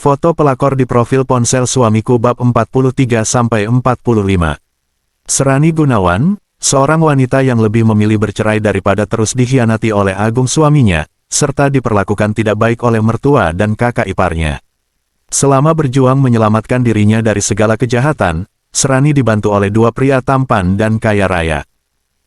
Foto pelakor di profil ponsel suamiku bab 43-45. Serani Gunawan, seorang wanita yang lebih memilih bercerai daripada terus dikhianati oleh Agung suaminya, serta diperlakukan tidak baik oleh mertua dan kakak iparnya. Selama berjuang menyelamatkan dirinya dari segala kejahatan, Serani dibantu oleh dua pria tampan dan kaya raya.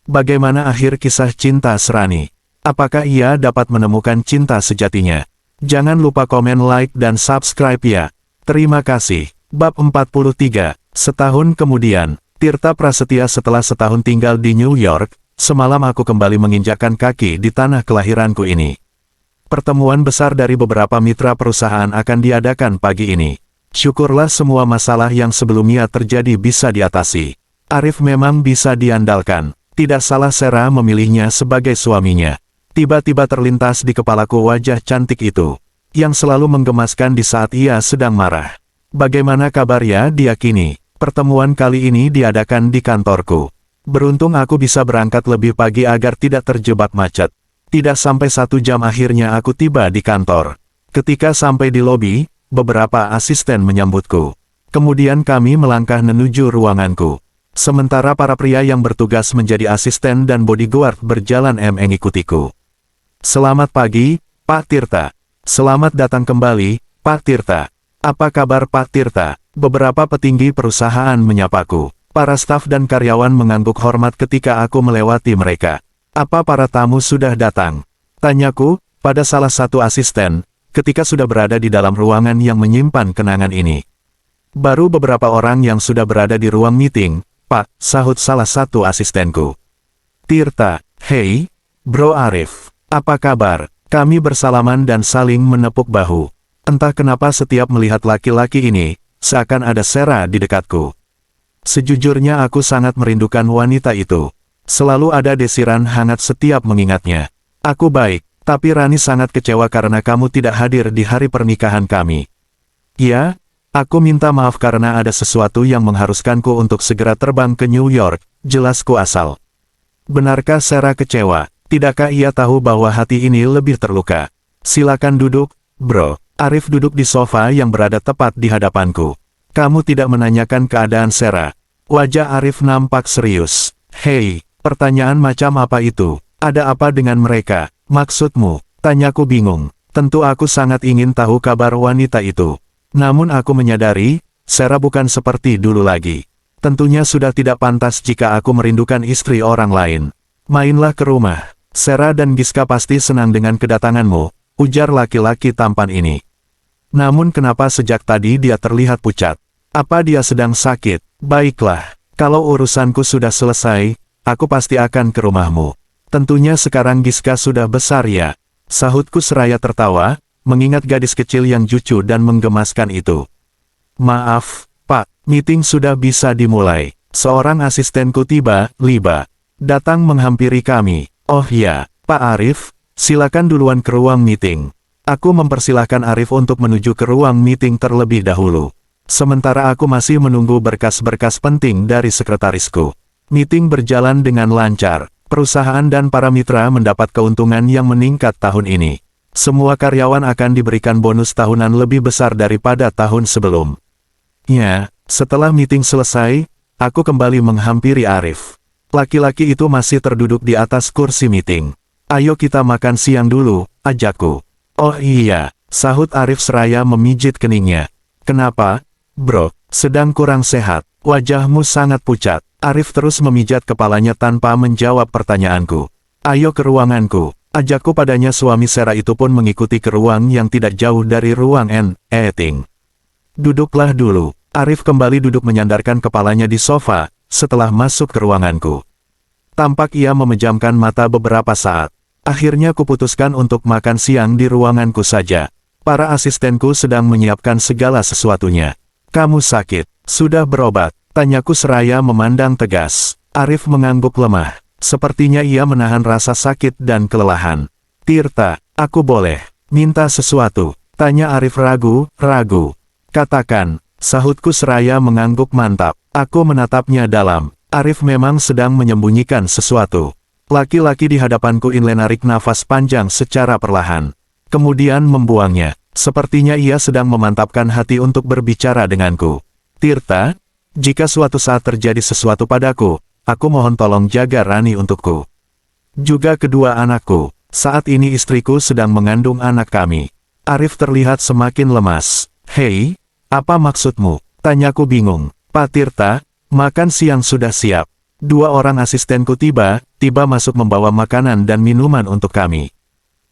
Bagaimana akhir kisah cinta Serani? Apakah ia dapat menemukan cinta sejatinya? Jangan lupa komen, like, dan subscribe ya. Terima kasih. Bab 43. Setahun kemudian, Tirta Prasetya setelah setahun tinggal di New York, semalam aku kembali menginjakkan kaki di tanah kelahiranku ini. Pertemuan besar dari beberapa mitra perusahaan akan diadakan pagi ini. Syukurlah semua masalah yang sebelumnya terjadi bisa diatasi. Arif memang bisa diandalkan. Tidak salah Sera memilihnya sebagai suaminya. Tiba-tiba terlintas di kepalaku wajah cantik itu, yang selalu menggemaskan di saat ia sedang marah. Bagaimana kabarnya? Dia kini. Pertemuan kali ini diadakan di kantorku. Beruntung aku bisa berangkat lebih pagi agar tidak terjebak macet. Tidak sampai 1 jam akhirnya aku tiba di kantor. Ketika sampai di lobi, beberapa asisten menyambutku. Kemudian kami melangkah menuju ruanganku. Sementara para pria yang bertugas menjadi asisten dan bodyguard berjalan mengikutiku. Selamat pagi, Pak Tirta. Selamat datang kembali, Pak Tirta. Apa kabar Pak Tirta? Beberapa petinggi perusahaan menyapaku. Para staf dan karyawan mengangguk hormat ketika aku melewati mereka. Apa para tamu sudah datang? Tanyaku, pada salah satu asisten, ketika sudah berada di dalam ruangan yang menyimpan kenangan ini. Baru beberapa orang yang sudah berada di ruang meeting, Pak, sahut salah satu asistenku. Tirta, hei, Bro Arif. Apa kabar? Kami bersalaman dan saling menepuk bahu. Entah kenapa setiap melihat laki-laki ini, seakan ada Sera di dekatku. Sejujurnya aku sangat merindukan wanita itu. Selalu ada desiran hangat setiap mengingatnya. Aku baik, tapi Rani sangat kecewa karena kamu tidak hadir di hari pernikahan kami. Ya, aku minta maaf karena ada sesuatu yang mengharuskanku untuk segera terbang ke New York, jelas ku asal. Benarkah Sera kecewa? Tidakkah ia tahu bahwa hati ini lebih terluka? Silakan duduk, Bro. Arif duduk di sofa yang berada tepat di hadapanku. Kamu tidak menanyakan keadaan Sera. Wajah Arif nampak serius. Hei, pertanyaan macam apa itu? Ada apa dengan mereka? Maksudmu? Tanyaku bingung. Tentu aku sangat ingin tahu kabar wanita itu. Namun aku menyadari, Sera bukan seperti dulu lagi. Tentunya sudah tidak pantas jika aku merindukan istri orang lain. Mainlah ke rumah. Sera dan Giska pasti senang dengan kedatanganmu, ujar laki-laki tampan ini. Namun kenapa sejak tadi dia terlihat pucat? Apa dia sedang sakit? Baiklah, kalau urusanku sudah selesai, aku pasti akan ke rumahmu. Tentunya sekarang Giska sudah besar ya, sahutku seraya tertawa, mengingat gadis kecil yang lucu dan menggemaskan itu. Maaf, Pak, meeting sudah bisa dimulai. Seorang asistenku tiba-tiba datang menghampiri kami. Oh ya, Pak Arif, silakan duluan ke ruang meeting. Aku mempersilahkan Arif untuk menuju ke ruang meeting terlebih dahulu. Sementara aku masih menunggu berkas-berkas penting dari sekretarisku. Meeting berjalan dengan lancar. Perusahaan dan para mitra mendapat keuntungan yang meningkat tahun ini. Semua karyawan akan diberikan bonus tahunan lebih besar daripada tahun sebelum. Ya, setelah meeting selesai, aku kembali menghampiri Arif. Laki-laki itu masih terduduk di atas kursi meeting. Ayo kita makan siang dulu, ajakku. Oh iya, sahut Arif seraya memijit keningnya. Kenapa, Bro? Sedang kurang sehat, wajahmu sangat pucat. Arif terus memijat kepalanya tanpa menjawab pertanyaanku. Ayo ke ruanganku, ajakku padanya. Suami Sera itu pun mengikuti ke ruang yang tidak jauh dari ruang meeting. Duduklah dulu. Arif kembali duduk menyandarkan kepalanya di sofa. Setelah masuk ke ruanganku, tampak ia memejamkan mata beberapa saat. Akhirnya kuputuskan untuk makan siang di ruanganku saja. Para asistenku sedang menyiapkan segala sesuatunya. Kamu sakit? Sudah berobat? Tanyaku seraya memandang tegas. Arif mengangguk lemah. Sepertinya ia menahan rasa sakit dan kelelahan. Tirta, aku boleh minta sesuatu? Tanya Arif ragu-ragu. Katakan, sahutku seraya mengangguk mantap. Aku menatapnya dalam. Arif memang sedang menyembunyikan sesuatu. Laki-laki di hadapanku ini menarik nafas panjang secara perlahan. Kemudian membuangnya. Sepertinya ia sedang memantapkan hati untuk berbicara denganku. Tirta, jika suatu saat terjadi sesuatu padaku, aku mohon tolong jaga Rani untukku. Juga kedua anakku. Saat ini istriku sedang mengandung anak kami. Arif terlihat semakin lemas. Hei, apa maksudmu? Tanyaku bingung. Pak Tirta, makan siang sudah siap. Dua orang asistenku tiba-tiba masuk membawa makanan dan minuman untuk kami.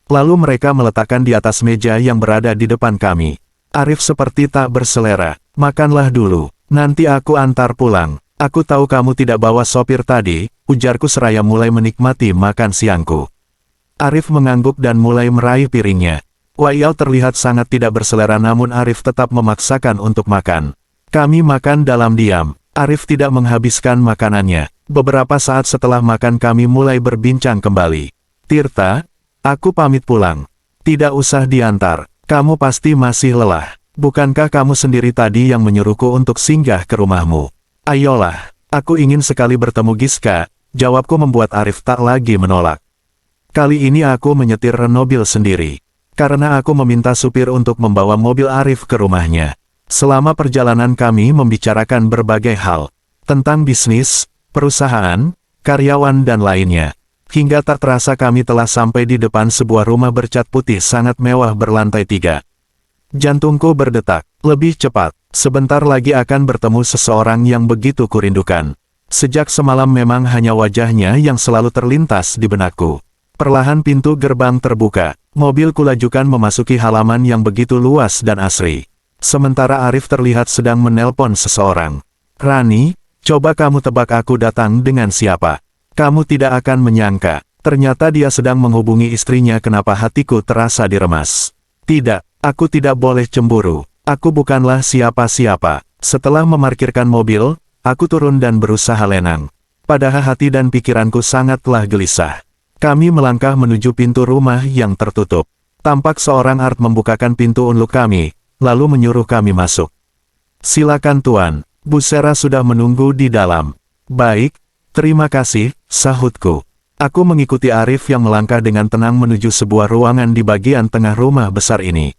Lalu mereka meletakkan di atas meja yang berada di depan kami. Arif seperti tak berselera. Makanlah dulu, nanti aku antar pulang. Aku tahu kamu tidak bawa sopir tadi, ujarku seraya mulai menikmati makan siangku. Arif mengangguk dan mulai meraih piringnya. Waiyao terlihat sangat tidak berselera namun Arif tetap memaksakan untuk makan. Kami makan dalam diam. Arif tidak menghabiskan makanannya. Beberapa saat setelah makan kami mulai berbincang kembali. Tirta, aku pamit pulang. Tidak usah diantar, kamu pasti masih lelah. Bukankah kamu sendiri tadi yang menyuruhku untuk singgah ke rumahmu? Ayolah, aku ingin sekali bertemu Giska, jawabku membuat Arif tak lagi menolak. Kali ini aku menyetir mobil sendiri. Karena aku meminta supir untuk membawa mobil Arif ke rumahnya. Selama perjalanan kami membicarakan berbagai hal. Tentang bisnis, perusahaan, karyawan dan lainnya. Hingga tak terasa kami telah sampai di depan sebuah rumah bercat putih sangat mewah berlantai 3. Jantungku berdetak, lebih cepat. Sebentar lagi akan bertemu seseorang yang begitu kurindukan. Sejak semalam memang hanya wajahnya yang selalu terlintas di benakku. Perlahan pintu gerbang terbuka, mobil kulajukan memasuki halaman yang begitu luas dan asri. Sementara Arif terlihat sedang menelpon seseorang. Rani, coba kamu tebak aku datang dengan siapa? Kamu tidak akan menyangka, ternyata dia sedang menghubungi istrinya. Kenapa hatiku terasa diremas? Tidak, aku tidak boleh cemburu. Aku bukanlah siapa-siapa. Setelah memarkirkan mobil, aku turun dan berusaha lenang. Padahal hati dan pikiranku sangatlah gelisah. Kami melangkah menuju pintu rumah yang tertutup. Tampak seorang Art membukakan pintu unluk kami, lalu menyuruh kami masuk. Silakan Tuan, Bu Sera sudah menunggu di dalam. Baik, terima kasih, sahutku. Aku mengikuti Arif yang melangkah dengan tenang menuju sebuah ruangan di bagian tengah rumah besar ini.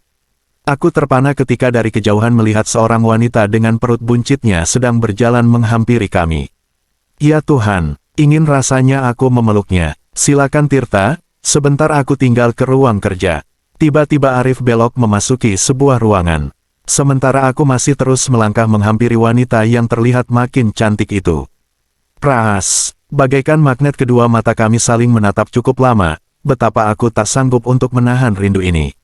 Aku terpana ketika dari kejauhan melihat seorang wanita dengan perut buncitnya sedang berjalan menghampiri kami. Ya Tuhan, ingin rasanya aku memeluknya. Silakan Tirta, sebentar aku tinggal ke ruang kerja. Tiba-tiba Arif belok memasuki sebuah ruangan. Sementara aku masih terus melangkah menghampiri wanita yang terlihat makin cantik itu. Pras, bagaikan magnet kedua mata kami saling menatap cukup lama, betapa aku tak sanggup untuk menahan rindu ini.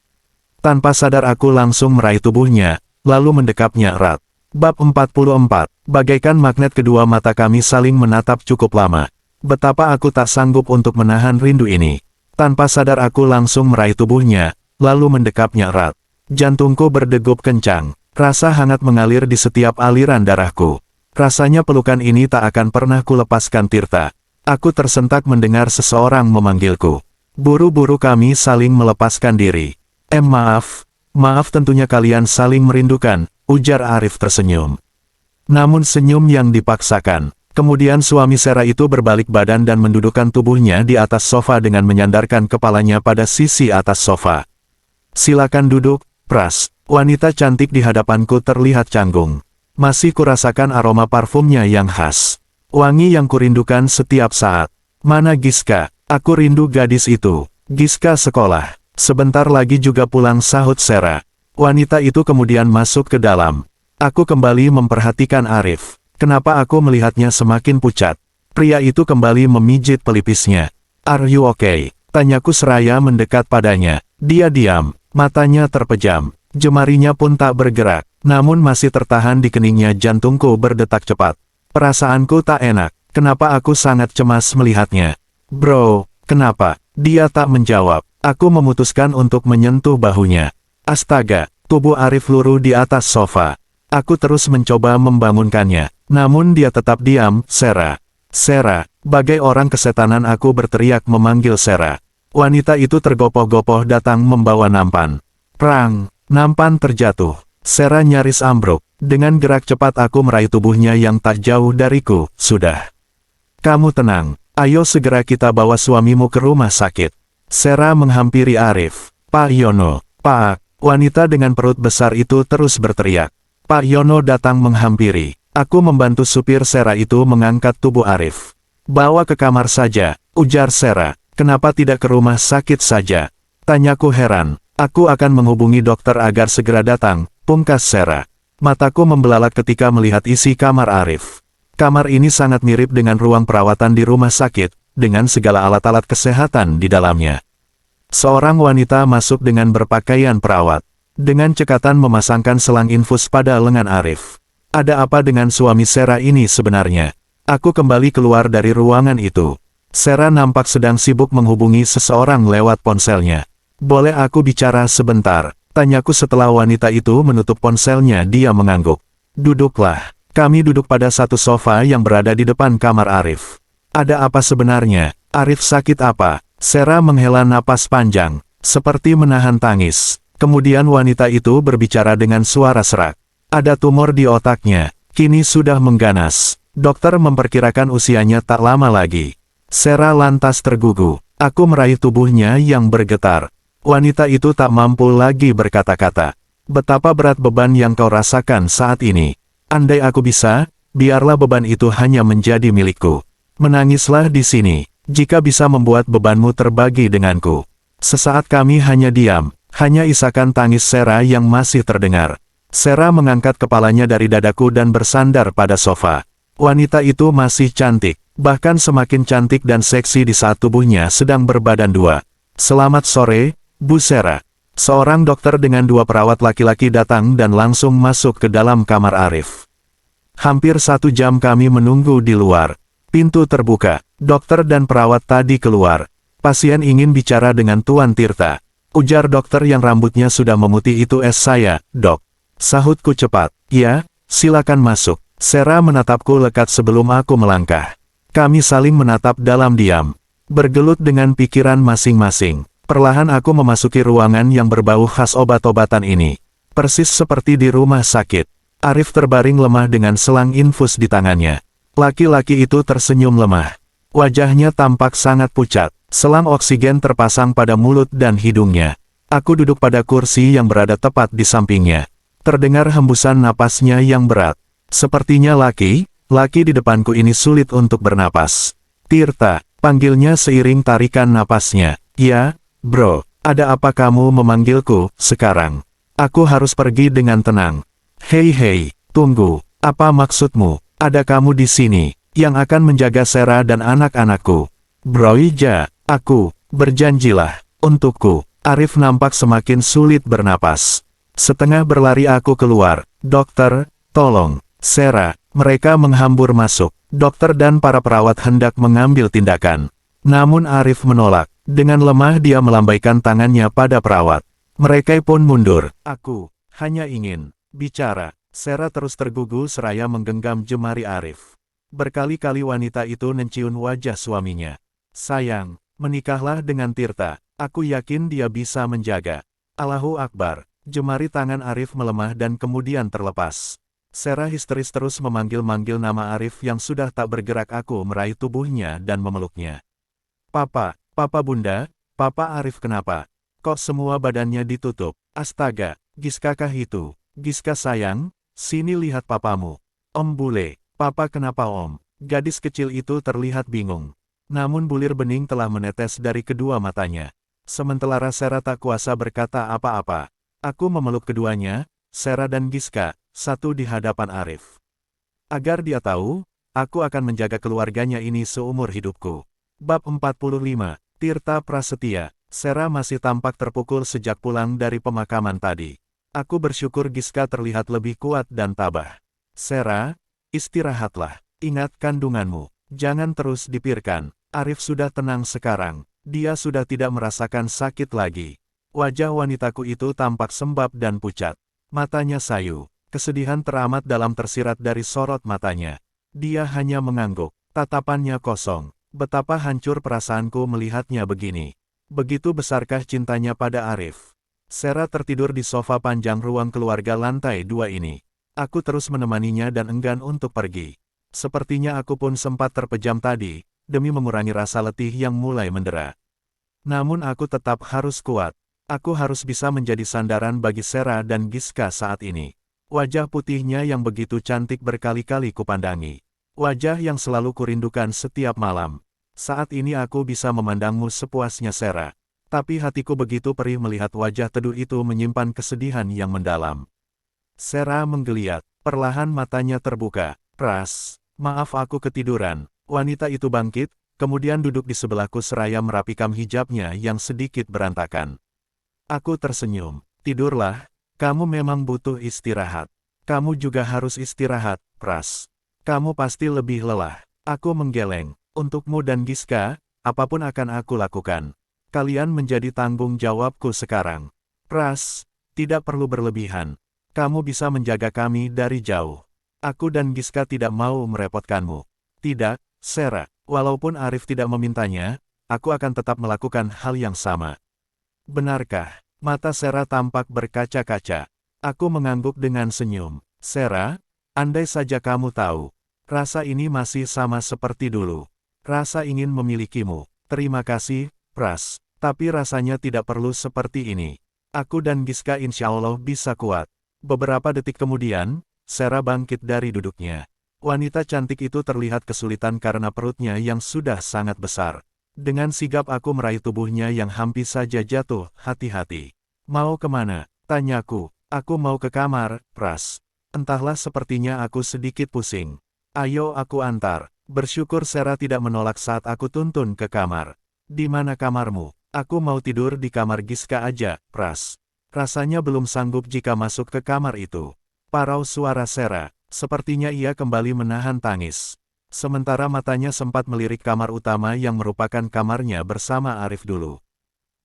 Tanpa sadar aku langsung meraih tubuhnya, lalu mendekapnya erat. Bab 44, bagaikan magnet kedua mata kami saling menatap cukup lama. Betapa aku tak sanggup untuk menahan rindu ini. Tanpa sadar aku langsung meraih tubuhnya, lalu mendekapnya erat. Jantungku berdegup kencang. Rasa hangat mengalir di setiap aliran darahku. Rasanya pelukan ini tak akan pernah kulepaskan Tirta. Aku tersentak mendengar seseorang memanggilku. Buru-buru kami saling melepaskan diri. Maaf tentunya kalian saling merindukan, ujar Arif tersenyum. Namun senyum yang dipaksakan. Kemudian suami Sera itu berbalik badan dan mendudukkan tubuhnya di atas sofa dengan menyandarkan kepalanya pada sisi atas sofa. Silakan duduk, Pras. Wanita cantik di hadapanku terlihat canggung. Masih kurasakan aroma parfumnya yang khas. Wangi yang kurindukan setiap saat. Mana Giska? Aku rindu gadis itu. Giska sekolah. Sebentar lagi juga pulang, sahut Sera. Wanita itu kemudian masuk ke dalam. Aku kembali memperhatikan Arif. Kenapa aku melihatnya semakin pucat? Pria itu kembali memijit pelipisnya. Are you okay? Tanyaku seraya mendekat padanya. Dia diam, matanya terpejam. Jemarinya pun tak bergerak, namun masih tertahan di keningnya. Jantungku berdetak cepat. Perasaanku tak enak. Kenapa aku sangat cemas melihatnya? Bro, kenapa? Dia tak menjawab. Aku memutuskan untuk menyentuh bahunya. Astaga, tubuh Arif luruh di atas sofa. Aku terus mencoba membangunkannya, namun dia tetap diam. Sera. Sera, bagai orang kesetanan aku berteriak memanggil Sera. Wanita itu tergopoh-gopoh datang membawa nampan. Prang, nampan terjatuh. Sera nyaris ambruk. Dengan gerak cepat aku meraih tubuhnya yang tak jauh dariku. Sudah. Kamu tenang, ayo segera kita bawa suamimu ke rumah sakit. Sera menghampiri Arif. Pak Yono, Pak, Wanita dengan perut besar itu terus berteriak. Pak Yono datang menghampiri. Aku membantu supir Sera itu mengangkat tubuh Arif. Bawa ke kamar saja, ujar Sera. Kenapa tidak ke rumah sakit saja? Tanyaku heran. Aku akan menghubungi dokter agar segera datang, pungkas Sera. Mataku membelalak ketika melihat isi kamar Arif. Kamar ini sangat mirip dengan ruang perawatan di rumah sakit, dengan segala alat-alat kesehatan di dalamnya. Seorang wanita masuk dengan berpakaian perawat. Dengan cekatan memasangkan selang infus pada lengan Arif. Ada apa dengan suami Sera ini sebenarnya? Aku kembali keluar dari ruangan itu. Sera nampak sedang sibuk menghubungi seseorang lewat ponselnya. Boleh aku bicara sebentar? Tanyaku setelah wanita itu menutup ponselnya. Dia mengangguk. Duduklah. Kami duduk pada satu sofa yang berada di depan kamar Arif. Ada apa sebenarnya? Arif sakit apa? Sera menghela napas panjang, seperti menahan tangis. Kemudian wanita itu berbicara dengan suara serak. Ada tumor di otaknya, kini sudah mengganas. Dokter memperkirakan usianya tak lama lagi. Sera lantas tergugu. Aku meraih tubuhnya yang bergetar. Wanita itu tak mampu lagi berkata-kata. Betapa berat beban yang kau rasakan saat ini. Andai aku bisa, biarlah beban itu hanya menjadi milikku. Menangislah di sini, jika bisa membuat bebanmu terbagi denganku. Sesaat kami hanya diam, hanya isakan tangis Sera yang masih terdengar. Sera mengangkat kepalanya dari dadaku dan bersandar pada sofa. Wanita itu masih cantik, bahkan semakin cantik dan seksi di saat tubuhnya sedang berbadan dua. Selamat sore, Bu Sera. Seorang dokter dengan dua perawat laki-laki datang dan langsung masuk ke dalam kamar Arif. Hampir 1 jam kami menunggu di luar. Pintu terbuka, dokter dan perawat tadi keluar. Pasien ingin bicara dengan Tuan Tirta. Ujar dokter yang rambutnya sudah memutih. Itu saya, Dok. Sahutku cepat. Ya, silakan masuk. Sera menatapku lekat sebelum aku melangkah. Kami saling menatap dalam diam. Bergelut dengan pikiran masing-masing. Perlahan aku memasuki ruangan yang berbau khas obat-obatan ini. Persis seperti di rumah sakit. Arif terbaring lemah dengan selang infus di tangannya. Laki-laki itu tersenyum lemah. Wajahnya tampak sangat pucat. Selang oksigen terpasang pada mulut dan hidungnya. Aku duduk pada kursi yang berada tepat di sampingnya. Terdengar hembusan napasnya yang berat. Sepertinya laki di depanku ini sulit untuk bernapas. Tirta, panggilnya seiring tarikan napasnya. Ya, bro, ada apa kamu memanggilku sekarang? Aku harus pergi dengan tenang. Hei, tunggu, apa maksudmu? Ada kamu di sini, yang akan menjaga Sera dan anak-anakku. Broija, berjanjilah, untukku. Arif nampak semakin sulit bernapas. Setengah berlari aku keluar. Dokter, tolong. Sera, mereka menghambur masuk. Dokter dan para perawat hendak mengambil tindakan. Namun Arif menolak. Dengan lemah dia melambaikan tangannya pada perawat. Mereka pun mundur. Aku hanya ingin bicara. Sera terus tergugu seraya menggenggam jemari Arif. Berkali-kali wanita itu mencium wajah suaminya. Sayang, menikahlah dengan Tirta. Aku yakin dia bisa menjaga. Allahu Akbar. Jemari tangan Arif melemah dan kemudian terlepas. Sera histeris terus memanggil-manggil nama Arif yang sudah tak bergerak. Aku meraih tubuhnya dan memeluknya. Papa Bunda, Papa Arif kenapa? Kok semua badannya ditutup? Astaga, Giskakah itu? Giska sayang, sini lihat papamu. Om Bule, Papa kenapa Om? Gadis kecil itu terlihat bingung. Namun bulir bening telah menetes dari kedua matanya. Sementara Sera tak kuasa berkata apa-apa. Aku memeluk keduanya, Sera dan Giska, satu di hadapan Arif. Agar dia tahu, aku akan menjaga keluarganya ini seumur hidupku. Bab 45, Tirta Prasetya. Sera masih tampak terpukul sejak pulang dari pemakaman tadi. Aku bersyukur Giska terlihat lebih kuat dan tabah. Sera, istirahatlah. Ingat kandunganmu. Jangan terus dipikirkan. Arif sudah tenang sekarang. Dia sudah tidak merasakan sakit lagi. Wajah wanitaku itu tampak sembab dan pucat. Matanya sayu. Kesedihan teramat dalam tersirat dari sorot matanya. Dia hanya mengangguk. Tatapannya kosong. Betapa hancur perasaanku melihatnya begini. Begitu besarkah cintanya pada Arif. Sera tertidur di sofa panjang ruang keluarga lantai 2 ini. Aku terus menemaninya dan enggan untuk pergi. Sepertinya aku pun sempat terpejam tadi, demi mengurangi rasa letih yang mulai mendera. Namun aku tetap harus kuat. Aku harus bisa menjadi sandaran bagi Sera dan Giska saat ini. Wajah putihnya yang begitu cantik berkali-kali kupandangi. Wajah yang selalu kurindukan setiap malam. Saat ini aku bisa memandangmu sepuasnya Sera. Tapi hatiku begitu perih melihat wajah teduh itu menyimpan kesedihan yang mendalam. Sera menggeliat, perlahan matanya terbuka. Pras, maaf aku ketiduran. Wanita itu bangkit, kemudian duduk di sebelahku seraya merapikan hijabnya yang sedikit berantakan. Aku tersenyum. Tidurlah, kamu memang butuh istirahat. Kamu juga harus istirahat, Pras. Kamu pasti lebih lelah. Aku menggeleng. Untukmu dan Giska, apapun akan aku lakukan. Kalian menjadi tanggung jawabku sekarang. Pras, tidak perlu berlebihan. Kamu bisa menjaga kami dari jauh. Aku dan Giska tidak mau merepotkanmu. Tidak, Sera. Walaupun Arif tidak memintanya, aku akan tetap melakukan hal yang sama. Benarkah? Mata Sera tampak berkaca-kaca. Aku mengangguk dengan senyum. Sera, andai saja kamu tahu. Rasa ini masih sama seperti dulu. Rasa ingin memilikimu. Terima kasih, Pras. Tapi rasanya tidak perlu seperti ini. Aku dan Giska insya Allah bisa kuat. Beberapa detik kemudian, Sera bangkit dari duduknya. Wanita cantik itu terlihat kesulitan karena perutnya yang sudah sangat besar. Dengan sigap aku meraih tubuhnya yang hampir saja jatuh, hati-hati. Mau kemana? Tanyaku. Aku mau ke kamar, Pras. Entahlah sepertinya aku sedikit pusing. Ayo aku antar. Bersyukur Sera tidak menolak saat aku tuntun ke kamar. Di mana kamarmu? Aku mau tidur di kamar Giska aja, Pras. Rasanya belum sanggup jika masuk ke kamar itu. Parau suara Sera. Sepertinya ia kembali menahan tangis. Sementara matanya sempat melirik kamar utama yang merupakan kamarnya bersama Arif dulu.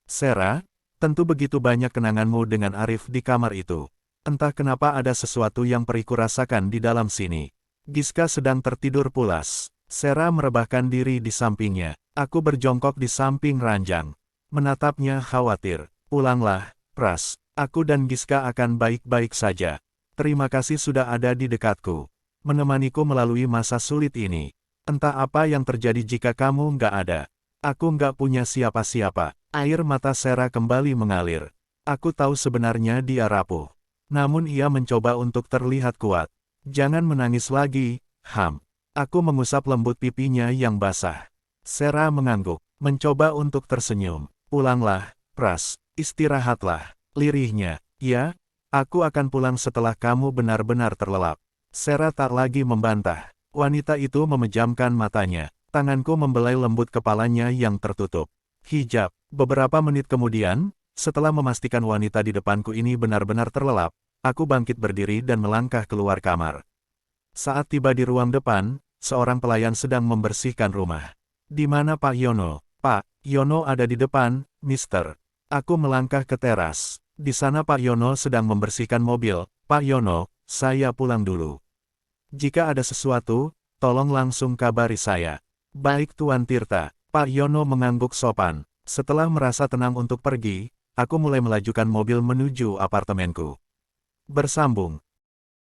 Sera, tentu begitu banyak kenanganmu dengan Arif di kamar itu. Entah kenapa ada sesuatu yang perih kurasakan di dalam sini. Giska sedang tertidur pulas. Sera merebahkan diri di sampingnya. Aku berjongkok di samping ranjang. Menatapnya khawatir. Pulanglah, Pras. Aku dan Giska akan baik-baik saja. Terima kasih sudah ada di dekatku. Menemaniku melalui masa sulit ini. Entah apa yang terjadi jika kamu nggak ada. Aku nggak punya siapa-siapa. Air mata Sera kembali mengalir. Aku tahu sebenarnya dia rapuh. Namun ia mencoba untuk terlihat kuat. Jangan menangis lagi, Ham. Aku mengusap lembut pipinya yang basah. Sera mengangguk, mencoba untuk tersenyum. Pulanglah, Pras. Istirahatlah. Lirihnya. Ya, aku akan pulang setelah kamu benar-benar terlelap. Sera tak lagi membantah. Wanita itu memejamkan matanya. Tanganku membelai lembut kepalanya yang tertutup. Hijab. Beberapa menit kemudian, setelah memastikan wanita di depanku ini benar-benar terlelap, aku bangkit berdiri dan melangkah keluar kamar. Saat tiba di ruang depan, seorang pelayan sedang membersihkan rumah. Di mana Pak Yono? Pak Yono ada di depan, Mister. Aku melangkah ke teras. Di sana Pak Yono sedang membersihkan mobil. Pak Yono, saya pulang dulu. Jika ada sesuatu, tolong langsung kabari saya. Baik Tuan Tirta. Pak Yono mengangguk sopan. Setelah merasa tenang untuk pergi, aku mulai melajukan mobil menuju apartemenku. Bersambung.